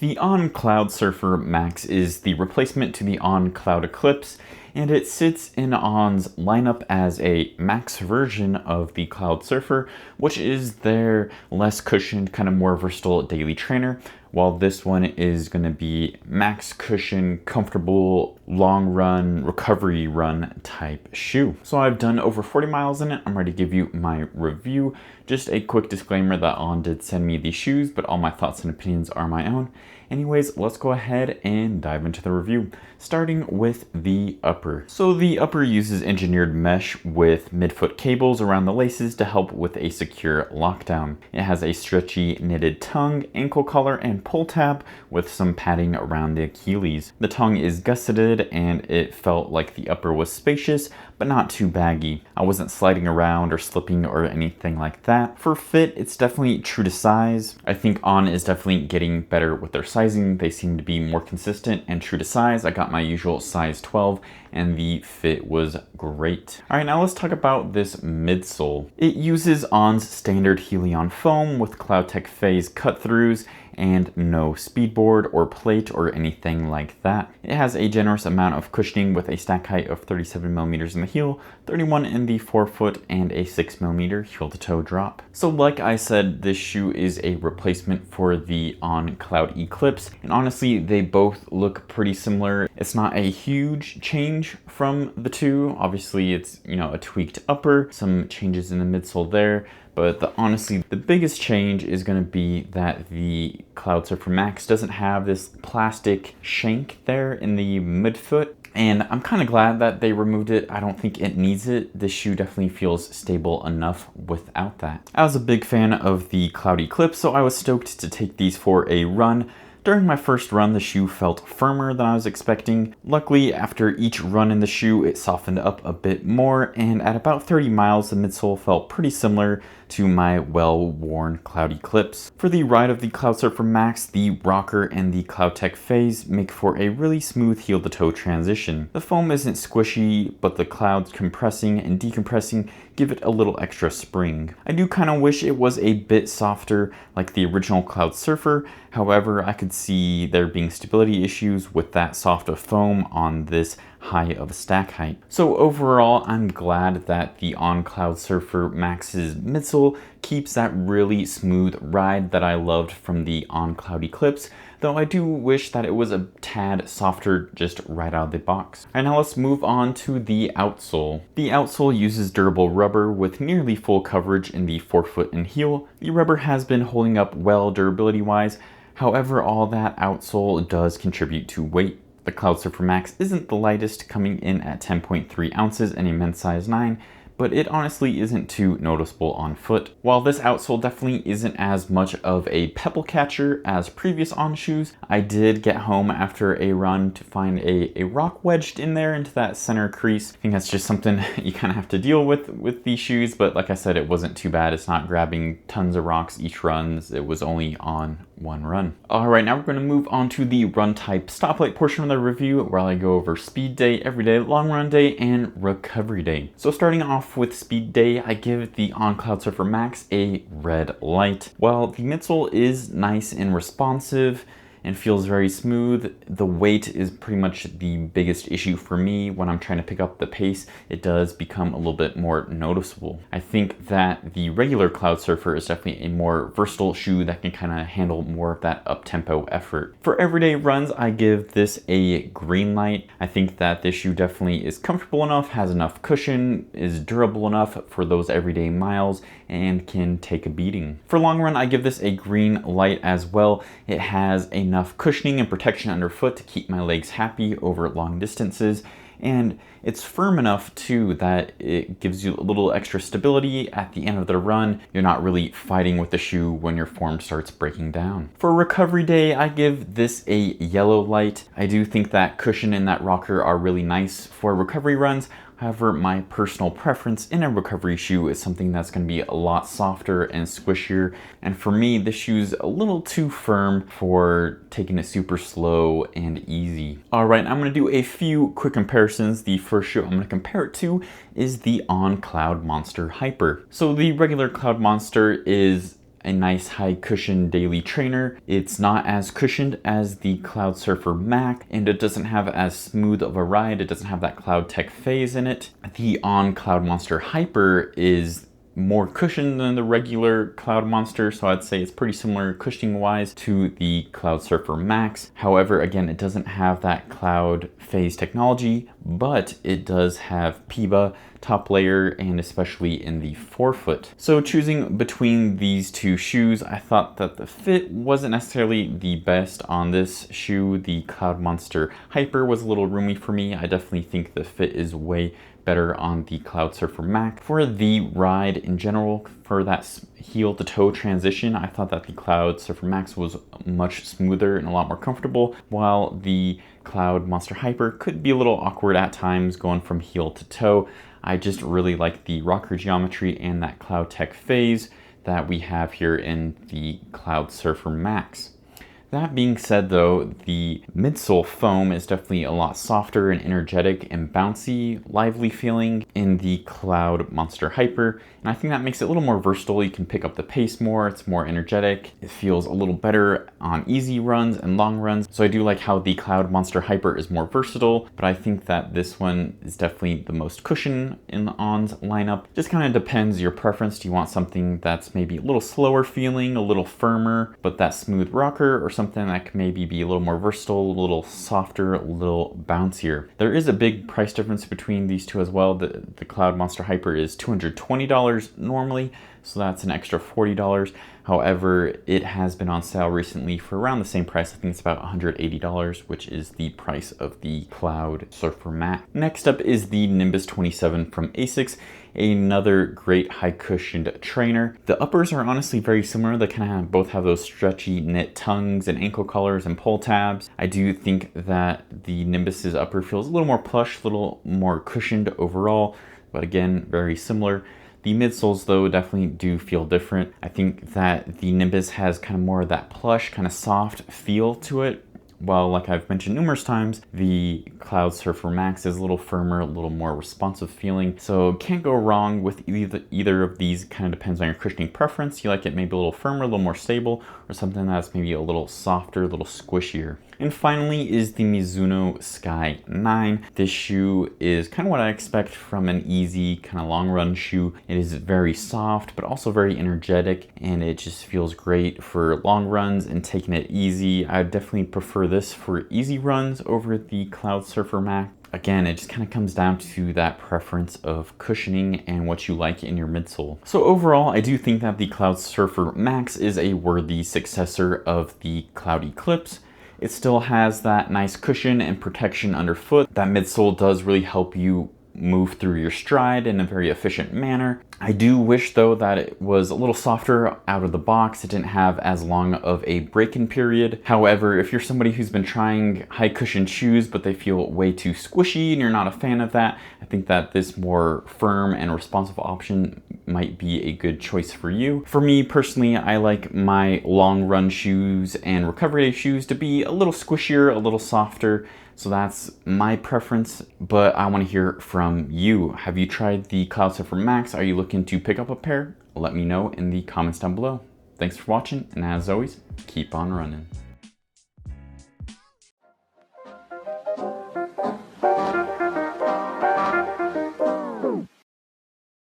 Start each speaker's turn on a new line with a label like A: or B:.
A: The On Cloudsurfer Max is the replacement to the On Cloudeclipse, and it sits in On's lineup as a max version of the Cloudsurfer, which is their less cushioned, kind of more versatile daily trainer, while this one is going to be max cushion, comfortable, long run, recovery run type shoe. So I've done over 40 miles in it. I'm ready to give you my review. Just a quick disclaimer that On did send me these shoes, but all my thoughts and opinions are my own. Anyways, let's go ahead and dive into the review, starting with the upper. So the upper uses engineered mesh with midfoot cables around the laces to help with a secure lockdown. It has a stretchy knitted tongue, ankle collar, and pull tab with some padding around the Achilles. The tongue is gusseted and it felt like the upper was spacious, but not too baggy. I wasn't sliding around or slipping or anything like that. For fit, it's definitely true to size. I think On is definitely getting better with their sizing. They seem to be more consistent and true to size. I got my usual size 12 and the fit was great. All right, now let's talk about this midsole. It uses On's standard Helion foam with Cloudtech phase cut-throughs and no speedboard or plate or anything like that. It has a generous amount of cushioning with a stack height of 37 millimeters in the heel, 31 in the forefoot, and a 6 millimeter heel to toe drop. So like I said, this shoe is a replacement for the On Cloudeclipse, and honestly, they both look pretty similar. It's not a huge change from the two. Obviously, it's, a tweaked upper, some changes in the midsole there. But honestly, the biggest change is going to be that the Cloudsurfer Max doesn't have this plastic shank there in the midfoot. And I'm kind of glad that they removed it. I don't think it needs it. This shoe definitely feels stable enough without that. I was a big fan of the Cloudeclipse, so I was stoked to take these for a run. During my first run, the shoe felt firmer than I was expecting. Luckily, after each run in the shoe, it softened up a bit more, and at about 30 miles, the midsole felt pretty similar to my well-worn Cloudeclipse. For the ride of the Cloudsurfer Max, the rocker and the Cloudtech phase make for a really smooth heel-to-toe transition. The foam isn't squishy, but the clouds compressing and decompressing give it a little extra spring. I do kind of wish it was a bit softer like the original Cloudsurfer. However, I could see there being stability issues with that soft of foam on this high of a stack height. So overall, I'm glad that the On Cloudsurfer Max's midsole keeps that really smooth ride that I loved from the On Cloudeclipse, though I do wish that it was a tad softer just right out of the box. And now let's move on to the outsole. The outsole uses durable rubber with nearly full coverage in the forefoot and heel. The rubber has been holding up well durability-wise. However, all that outsole does contribute to weight. The Cloudsurfer Max isn't the lightest, coming in at 10.3 ounces in a men's size 9, but it honestly isn't too noticeable on foot. While this outsole definitely isn't as much of a pebble catcher as previous On shoes, I did get home after a run to find a rock wedged in there into that center crease. I think that's just something you kind of have to deal with these shoes, but like I said, it wasn't too bad. It's not grabbing tons of rocks each run. It was only on one run. All right, now we're going to move on to the run type stoplight portion of the review, where I go over speed day, everyday, long run day, and recovery day. So starting off with speed day, I give the On Cloudsurfer Max a red light. While the midsole is nice and responsive and feels very smooth, the weight is pretty much the biggest issue for me. When I'm trying to pick up the pace, it does become a little bit more noticeable. I think that the regular Cloudsurfer is definitely a more versatile shoe that can kind of handle more of that up-tempo effort. For everyday runs, I give this a green light. I think that this shoe definitely is comfortable enough, has enough cushion, is durable enough for those everyday miles, and can take a beating. For long run, I give this a green light as well. It has enough cushioning and protection underfoot to keep my legs happy over long distances, and it's firm enough too that it gives you a little extra stability at the end of the run. You're not really fighting with the shoe when your form starts breaking down. For recovery day, I give this a yellow light. I do think that cushion and that rocker are really nice for recovery runs. However, my personal preference in a recovery shoe is something that's going to be a lot softer and squishier. And for me, this shoe's a little too firm for taking it super slow and easy. All right, I'm going to do a few quick comparisons. The first shoe I'm going to compare it to is the On Cloudmonster Hyper. So the regular Cloudmonster is a nice high cushion daily trainer. It's not as cushioned as the Cloudsurfer Max, and it doesn't have as smooth of a ride. It doesn't have that Cloudtech phase in it. The On Cloudmonster Hyper is more cushioned than the regular Cloudmonster, so I'd say it's pretty similar cushioning wise to the Cloudsurfer Max. However, again, it doesn't have that cloud phase technology, but it does have PIBA top layer, and especially in the forefoot. So choosing between these two shoes, I thought that the fit wasn't necessarily the best on this shoe. The Cloudmonster Hyper was a little roomy for me. I definitely think the fit is way better on the Cloudsurfer Max. For the ride in general, for that heel to toe transition, I thought that the Cloudsurfer Max was much smoother and a lot more comfortable, while the Cloudmonster Hyper could be a little awkward at times going from heel to toe. I just really like the rocker geometry and that Cloudtech phase that we have here in the Cloudsurfer Max. That being said though, the midsole foam is definitely a lot softer and energetic and bouncy, lively feeling in the Cloudmonster Hyper, and I think that makes it a little more versatile. You can pick up the pace more, it's more energetic, it feels a little better on easy runs and long runs. So I do like how the Cloudmonster Hyper is more versatile, but I think that this one is definitely the most cushion in the On's lineup. Just kind of depends your preference. Do you want something that's maybe a little slower feeling, a little firmer, but that smooth rocker, or something that can maybe be a little more versatile, a little softer, a little bouncier? There is a big price difference between these two as well. The Cloudmonster Hyper is $220 normally, so that's an extra $40. However, it has been on sale recently for around the same price. I think it's about $180, which is the price of the Cloudsurfer Max. Next up is the Nimbus 27 from ASICS, another great high cushioned trainer. The uppers are honestly very similar. They kind of both have those stretchy knit tongues and ankle collars and pull tabs. I do think that the Nimbus's upper feels a little more plush, a little more cushioned overall, but again, very similar. The midsoles though definitely do feel different. I think that the Nimbus has kind of more of that plush, kind of soft feel to it, while, like I've mentioned numerous times, the Cloudsurfer Max is a little firmer, a little more responsive feeling. So can't go wrong with either of these. Kind of depends on your cushioning preference. You like it maybe a little firmer, a little more stable, or something that's maybe a little softer, a little squishier. And finally is the Mizuno Sky 9. This shoe is kind of what I expect from an easy kind of long run shoe. It is very soft, but also very energetic, and it just feels great for long runs and taking it easy. I definitely prefer this for easy runs over the Cloudsurfer Max. Again, it just kind of comes down to that preference of cushioning and what you like in your midsole. So overall, I do think that the Cloudsurfer Max is a worthy successor of the Cloudeclipse. It still has that nice cushion and protection underfoot. That midsole does really help you move through your stride in a very efficient manner. I do wish though that it was a little softer out of the box. It didn't have as long of a break-in period. However, if you're somebody who's been trying high cushion shoes but they feel way too squishy and you're not a fan of that, I think that this more firm and responsive option might be a good choice for you. For me personally, I like my long run shoes and recovery day shoes to be a little squishier, a little softer. So that's my preference, but I want to hear from you. Have you tried the Cloudsurfer Max? Are you looking to pick up a pair? Let me know in the comments down below. Thanks for watching, and as always, keep on running.